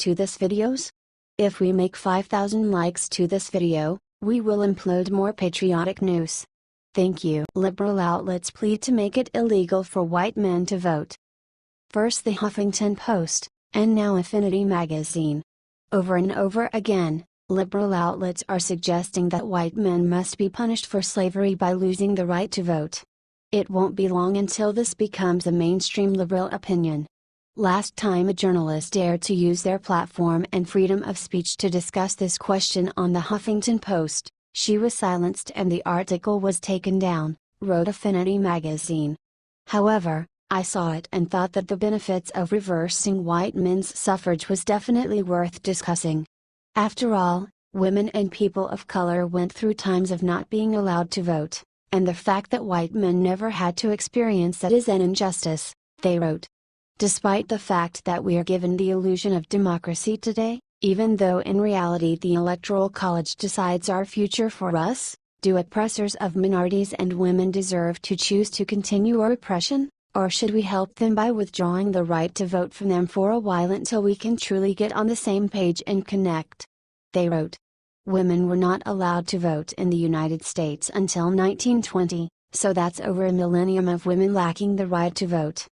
to this videos? If we make 5,000 likes to this video, we will upload more patriotic news. Thank you. Liberal outlets plead to make it illegal for white men to vote. First the Huffington Post, and now Affinity Magazine. Over and over again, liberal outlets are suggesting that white men must be punished for slavery by losing the right to vote. It won't be long until this becomes a mainstream liberal opinion. Last time a journalist dared to use their platform and freedom of speech to discuss this question on the Huffington Post, she was silenced and the article was taken down, wrote Affinity Magazine. However, I saw it and thought that the benefits of reversing white men's suffrage was definitely worth discussing. After all, women and people of color went through times of not being allowed to vote, and the fact that white men never had to experience that is an injustice, they wrote. Despite the fact that we are given the illusion of democracy today, even though in reality the Electoral College decides our future for us, do oppressors of minorities and women deserve to choose to continue our oppression, or should we help them by withdrawing the right to vote from them for a while until we can truly get on the same page and connect? They wrote. Women were not allowed to vote in the United States until 1920, so that's over a millennium of women lacking the right to vote.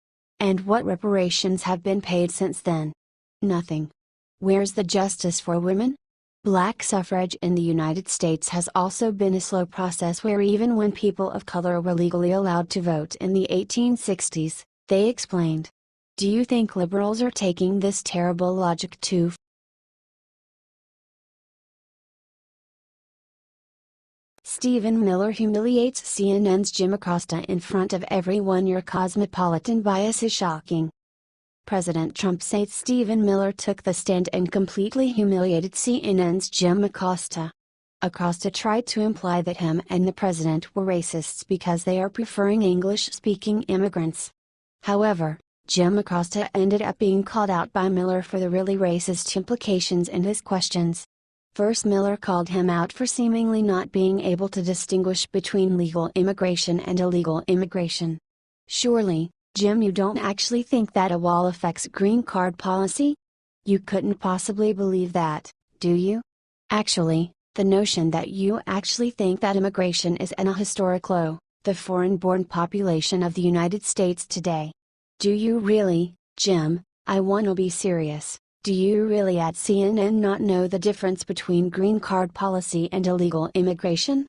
And what reparations have been paid since then? Nothing. Where's the justice for women? Black suffrage in the United States has also been a slow process where even when people of color were legally allowed to vote in the 1860s, they explained. Do you think liberals are taking this terrible logic too far? Stephen Miller humiliates CNN's Jim Acosta in front of everyone. Your cosmopolitan bias is shocking. President Trump says Stephen Miller took the stand and completely humiliated CNN's Jim Acosta. Acosta tried to imply that him and the president were racists because they are preferring English-speaking immigrants. However, Jim Acosta ended up being called out by Miller for the really racist implications in his questions. First, Miller called him out for seemingly not being able to distinguish between legal immigration and illegal immigration. Surely, Jim, you don't actually think that a wall affects green card policy? You couldn't possibly believe that, do you? Actually, the notion that you actually think that immigration is at a historic low, the foreign-born population of the United States today. Do you really, Jim? I wanna be serious. Do you really at CNN not know the difference between green card policy and illegal immigration?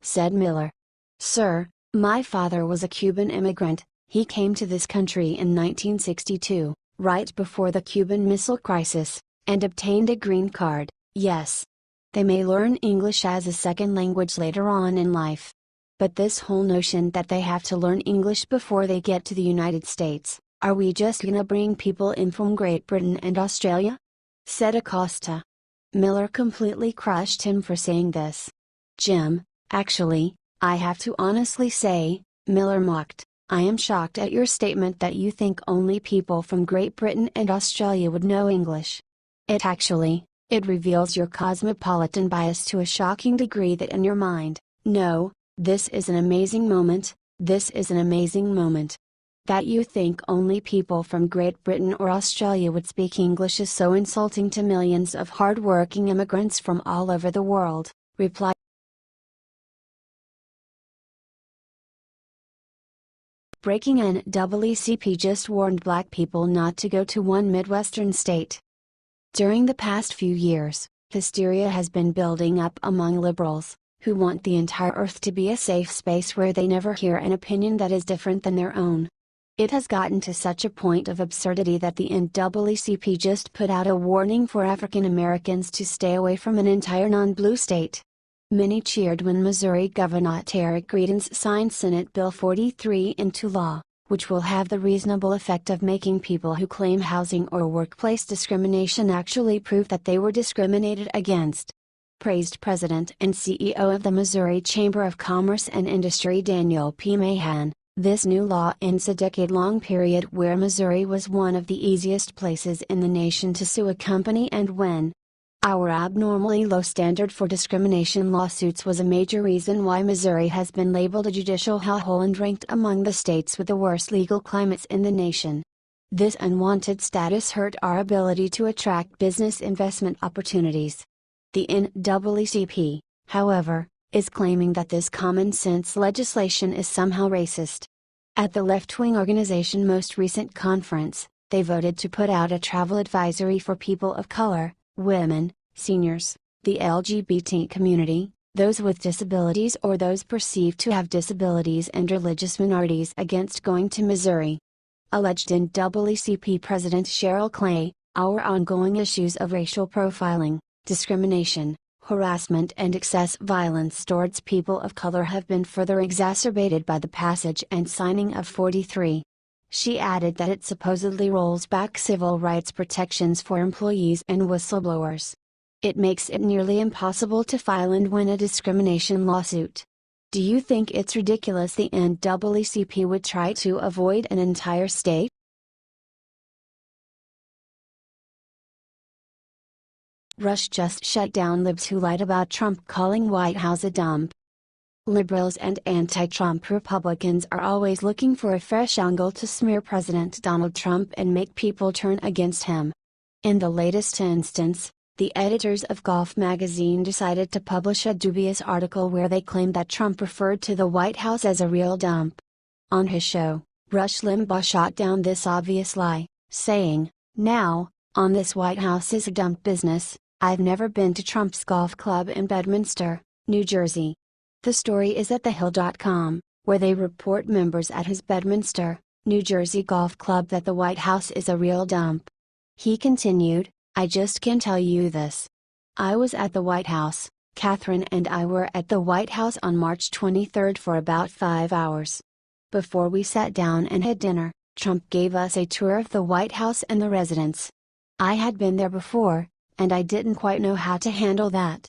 Said Miller. Sir, my father was a Cuban immigrant. He came to this country in 1962, right before the Cuban Missile Crisis, and obtained a green card. Yes. They may learn English as a second language later on in life. But this whole notion that they have to learn English before they get to the United States, are we just gonna bring people in from Great Britain and Australia? Said Acosta. Miller completely crushed him for saying this. Jim, actually, I have to honestly say, Miller mocked, I am shocked at your statement that you think only people from Great Britain and Australia would know English. It reveals your cosmopolitan bias to a shocking degree that in your mind, no, this is an amazing moment, this is an amazing moment. That you think only people from Great Britain or Australia would speak English is so insulting to millions of hard-working immigrants from all over the world, replied. Breaking EECP just warned black people not to go to one Midwestern state. During the past few years, hysteria has been building up among liberals, who want the entire earth to be a safe space where they never hear an opinion that is different than their own. It has gotten to such a point of absurdity that the NAACP just put out a warning for African Americans to stay away from an entire non-blue state. Many cheered when Missouri Governor Eric Greitens signed Senate Bill 43 into law, which will have the reasonable effect of making people who claim housing or workplace discrimination actually prove that they were discriminated against. Praised President and CEO of the Missouri Chamber of Commerce and Industry Daniel P. Mahan. This new law ends a decade-long period where Missouri was one of the easiest places in the nation to sue a company, and when our abnormally low standard for discrimination lawsuits was a major reason why Missouri has been labeled a judicial hellhole and ranked among the states with the worst legal climates in the nation. This unwanted status hurt our ability to attract business investment opportunities. The NAACP, however, is claiming that this common-sense legislation is somehow racist. At the left-wing organization's most recent conference, they voted to put out a travel advisory for people of color, women, seniors, the LGBT community, those with disabilities or those perceived to have disabilities, and religious minorities against going to Missouri. Alleged NAACP President Cheryl Clay, our ongoing issues of racial profiling, discrimination, harassment and excess violence towards people of color have been further exacerbated by the passage and signing of 43. She added that it supposedly rolls back civil rights protections for employees and whistleblowers. It makes it nearly impossible to file and win a discrimination lawsuit. Do you think it's ridiculous the NAACP would try to avoid an entire state? Rush just shut down libs who lied about Trump calling White House a dump. Liberals and anti-Trump Republicans are always looking for a fresh angle to smear President Donald Trump and make people turn against him. In the latest instance, the editors of Golf magazine decided to publish a dubious article where they claimed that Trump referred to the White House as a real dump. On his show, Rush Limbaugh shot down this obvious lie, saying, "Now, on this White House is a dump business, I've never been to Trump's golf club in Bedminster, New Jersey." The story is at thehill.com, where they report members at his Bedminster, New Jersey golf club that the White House is a real dump. He continued, "I just can tell you this. I was at the White House, Catherine and I were at the White House on March 23 for about 5 hours. Before we sat down and had dinner, Trump gave us a tour of the White House and the residence. I had been there before, and I didn't quite know how to handle that."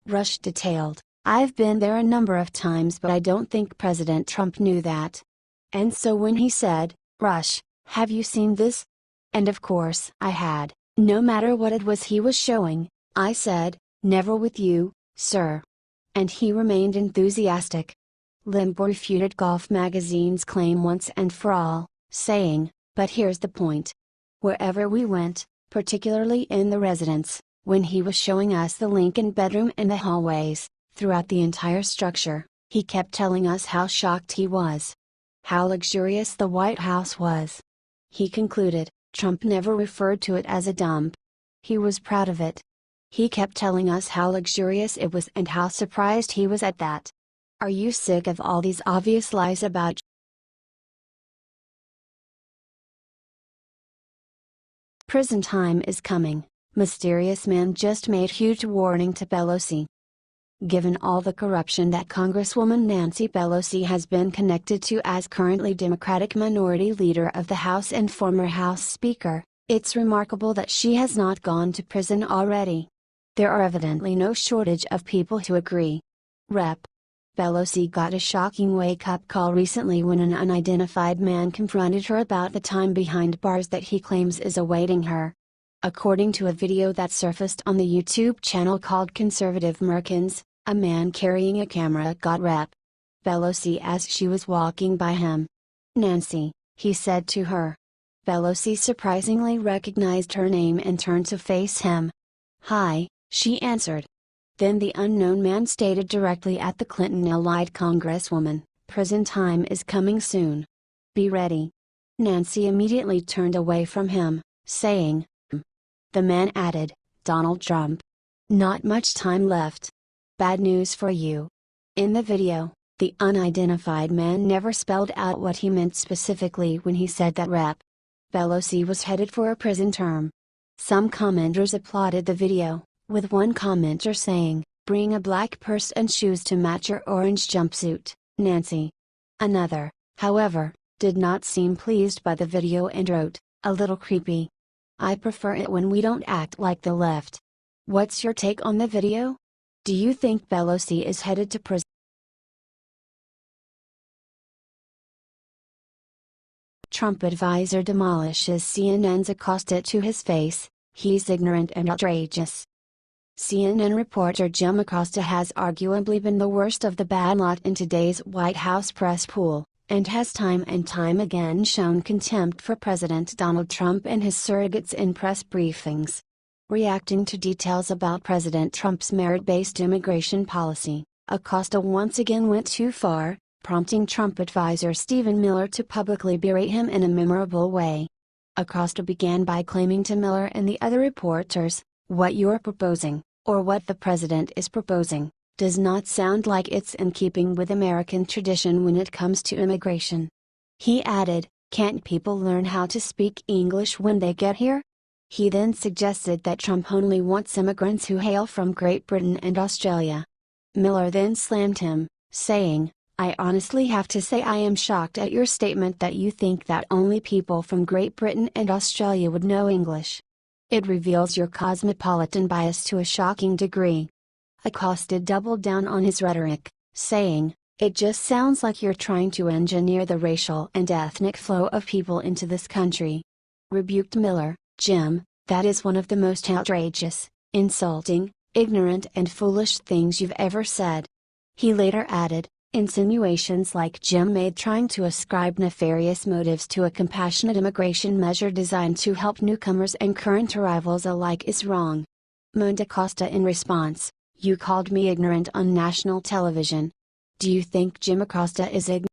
Rush detailed, "I've been there a number of times but I don't think President Trump knew that. And so when he said, 'Rush, have you seen this?' And of course I had. No matter what it was he was showing, I said, 'Never with you, sir.' And he remained enthusiastic." Limbaugh refuted Golf magazine's claim once and for all, saying, "But here's the point. Wherever we went, particularly in the residence, when he was showing us the Lincoln bedroom and the hallways, throughout the entire structure, he kept telling us how shocked he was. How luxurious the White House was. He concluded, Trump never referred to it as a dump. He was proud of it. He kept telling us how luxurious it was and how surprised he was at that. Are you sick of all these obvious lies about prison time is coming? Mysterious man just made huge warning to Pelosi. Given all the corruption that Congresswoman Nancy Pelosi has been connected to as currently Democratic Minority Leader of the House and former House Speaker, it's remarkable that she has not gone to prison already. There are evidently no shortage of people who agree. Rep. Pelosi got a shocking wake-up call recently when an unidentified man confronted her about the time behind bars that he claims is awaiting her. According to a video that surfaced on the YouTube channel called Conservative Merkins, a man carrying a camera got Rep. Pelosi as she was walking by him. "Nancy," he said to her. Pelosi surprisingly recognized her name and turned to face him. "Hi," she answered. Then the unknown man stated directly at the Clinton-allied Congresswoman, "Prison time is coming soon. Be ready." Nancy immediately turned away from him, saying, The man added, "Donald Trump. Not much time left. Bad news for you." In the video, the unidentified man never spelled out what he meant specifically when he said that Rep. Pelosi was headed for a prison term. Some commenters applauded the video, with one commenter saying, "Bring a black purse and shoes to match your orange jumpsuit, Nancy." Another, however, did not seem pleased by the video and wrote, "A little creepy. I prefer it when we don't act like the left." What's your take on the video? Do you think Pelosi is headed to prison? Trump advisor demolishes CNN's Acosta to his face, "He's ignorant and outrageous." CNN reporter Jim Acosta has arguably been the worst of the bad lot in today's White House press pool, and has time and time again shown contempt for President Donald Trump and his surrogates in press briefings. Reacting to details about President Trump's merit-based immigration policy, Acosta once again went too far, prompting Trump advisor Stephen Miller to publicly berate him in a memorable way. Acosta began by claiming to Miller and the other reporters, "What you're proposing, or what the president is proposing, does not sound like it's in keeping with American tradition when it comes to immigration." He added, "Can't people learn how to speak English when they get here?" He then suggested that Trump only wants immigrants who hail from Great Britain and Australia. Miller then slammed him, saying, "I honestly have to say I am shocked at your statement that you think that only people from Great Britain and Australia would know English. It reveals your cosmopolitan bias to a shocking degree." Acosta doubled down on his rhetoric, saying, "It just sounds like you're trying to engineer the racial and ethnic flow of people into this country." Rebuked Miller, "Jim, that is one of the most outrageous, insulting, ignorant and foolish things you've ever said." He later added, "Insinuations like Jim made trying to ascribe nefarious motives to a compassionate immigration measure designed to help newcomers and current arrivals alike is wrong." Moaned Acosta in response, "You called me ignorant on national television. Do you think Jim Acosta is ignorant?"